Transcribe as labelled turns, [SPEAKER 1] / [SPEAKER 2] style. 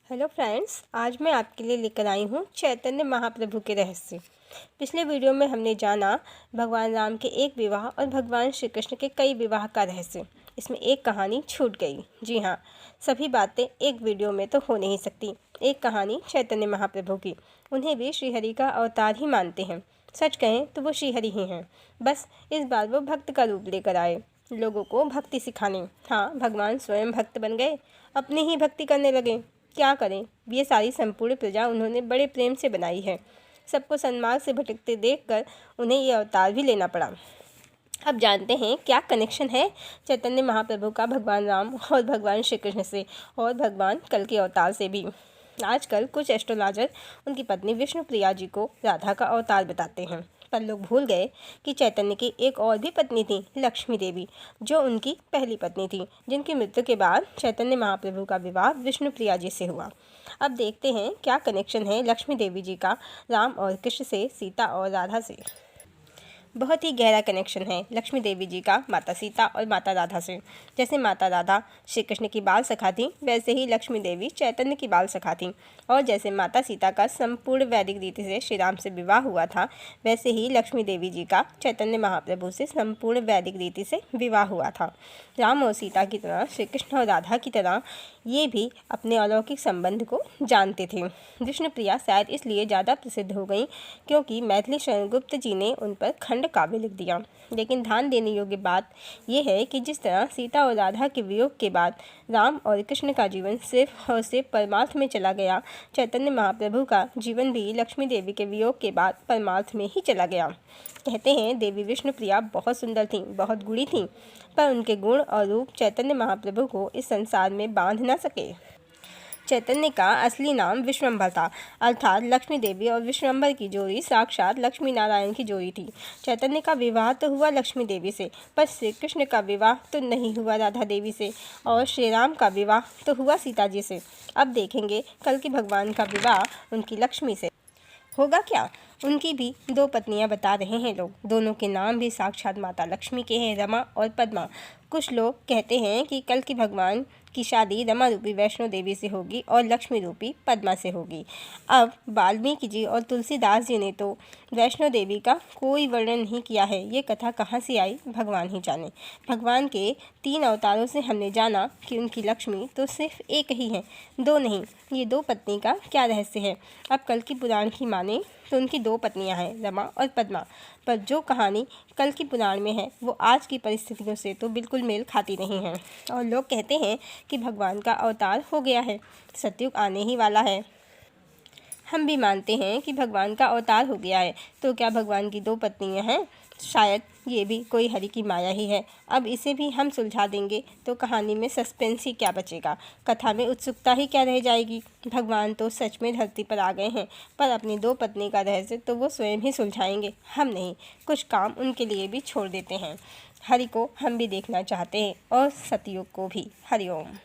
[SPEAKER 1] Hello friends, आज मैं आपके लिए लेकर आई हूँ चैतन्य महाप्रभु के रहस्य। पिछले वीडियो में हमने जाना भगवान राम के एक विवाह और भगवान श्री कृष्ण के कई विवाह का रहस्य। इसमें एक कहानी छूट गई। जी हाँ, सभी बातें एक वीडियो में तो हो नहीं सकती। एक कहानी चैतन्य महाप्रभु की, उन्हें भी श्रीहरि का अवतार ही मानते हैं। सच कहें तो वो श्रीहरि ही हैं, बस इस बार वो भक्त का रूप लेकर आए, लोगों को भक्ति सिखाने। हाँ, भगवान स्वयं भक्त बन गए, अपनी ही भक्ति करने लगे। क्या करें, ये सारी संपूर्ण प्रजा उन्होंने बड़े प्रेम से बनाई है। सबको सन्मार्ग से भटकते देखकर उन्हें ये अवतार भी लेना पड़ा। अब जानते हैं क्या कनेक्शन है चैतन्य महाप्रभु का भगवान राम और भगवान श्री कृष्ण से, और भगवान कल के अवतार से भी। आजकल कुछ एस्ट्रोलॉजर उनकी पत्नी विष्णुप्रिया जी को राधा का अवतार बताते हैं, पर लोग भूल गए कि चैतन्य की एक और भी पत्नी थी, लक्ष्मी देवी, जो उनकी पहली पत्नी थी, जिनकी मृत्यु के बाद चैतन्य महाप्रभु का विवाह विष्णुप्रिया जी से हुआ। अब देखते हैं क्या कनेक्शन है लक्ष्मी देवी जी का राम और कृष्ण से, सीता और राधा से। बहुत ही गहरा कनेक्शन है लक्ष्मी देवी जी का माता सीता और माता राधा से। जैसे माता राधा श्री कृष्ण की बाल सखा थी, वैसे ही लक्ष्मी देवी चैतन्य की बाल सखा थी। और जैसे माता सीता का संपूर्ण वैदिक रीति से श्री राम से विवाह हुआ था, वैसे ही लक्ष्मी देवी जी का चैतन्य महाप्रभु से संपूर्ण वैदिक रीति से विवाह हुआ था। राम और सीता की तरह, श्री कृष्ण और राधा की तरह ये भी अपने अलौकिक संबंध को जानते थे। विष्णुप्रिया शायद इसलिए ज़्यादा प्रसिद्ध हो गई क्योंकि मैथिली शरण गुप्त जी ने उन पर खंड काव्य लिख दिया। लेकिन ध्यान देने योग्य बात यह है कि जिस तरह सीता और राधा के वियोग के बाद राम और कृष्ण का जीवन सिर्फ और सिर्फ परमार्थ में चला गया, चैतन्य महाप्रभु का जीवन भी लक्ष्मी देवी के वियोग के बाद परमार्थ में ही चला गया। कहते हैं देवी विष्णुप्रिया बहुत सुंदर थीं, बहुत गुणी थीं, पर उनके गुण और रूप चैतन्य महाप्रभु को इस संसार में बांध न सके। चैतन्य का असली नाम विश्वम्भर था, अर्थात लक्ष्मी देवी और विश्वम्भर की जोड़ी साक्षात लक्ष्मी नारायण की जोड़ी थी। चैतन्य का विवाह तो हुआ लक्ष्मी देवी से, पर श्री कृष्ण का विवाह तो नहीं हुआ राधा देवी से, और श्री राम का विवाह तो हुआ सीता जी से। अब देखेंगे कल की भगवान का विवाह उनकी लक्ष्मी से होगा क्या। उनकी भी दो पत्नियां बता रहे हैं लोग, दोनों के नाम भी साक्षात माता लक्ष्मी के हैं, रमा और पद्मा। कुछ लोग कहते हैं कि कल की भगवान की शादी रमा रूपी वैष्णो देवी से होगी और लक्ष्मी रूपी पद्मा से होगी। अब वाल्मीकि जी और तुलसीदास जी ने तो वैष्णो देवी का कोई वर्णन नहीं किया है। ये कथा कहाँ से आई भगवान ही जाने। भगवान के 3 अवतारों से हमने जाना कि उनकी लक्ष्मी तो सिर्फ एक ही है, दो नहीं। ये दो पत्नी का क्या रहस्य है। अब कल की पुराण की माने तो उनकी 2 पत्नियां हैं, रमा और पद्मा, पर जो कहानी कल की पुराण में है वो आज की परिस्थितियों से तो बिल्कुल मेल खाती नहीं है। और लोग कहते हैं कि भगवान का अवतार हो गया है, सतयुग आने ही वाला है। हम भी मानते हैं कि भगवान का अवतार हो गया है, तो क्या भगवान की 2 पत्नियां हैं? शायद ये भी कोई हरि की माया ही है। अब इसे भी हम सुलझा देंगे तो कहानी में सस्पेंस ही क्या बचेगा, कथा में उत्सुकता ही क्या रह जाएगी। भगवान तो सच में धरती पर आ गए हैं, पर अपनी 2 पत्नी का रहस्य तो वो स्वयं ही सुलझाएंगे, हम नहीं। कुछ काम उनके लिए भी छोड़ देते हैं। हरि को हम भी देखना चाहते हैं और सतयुग को भी। हरिओम।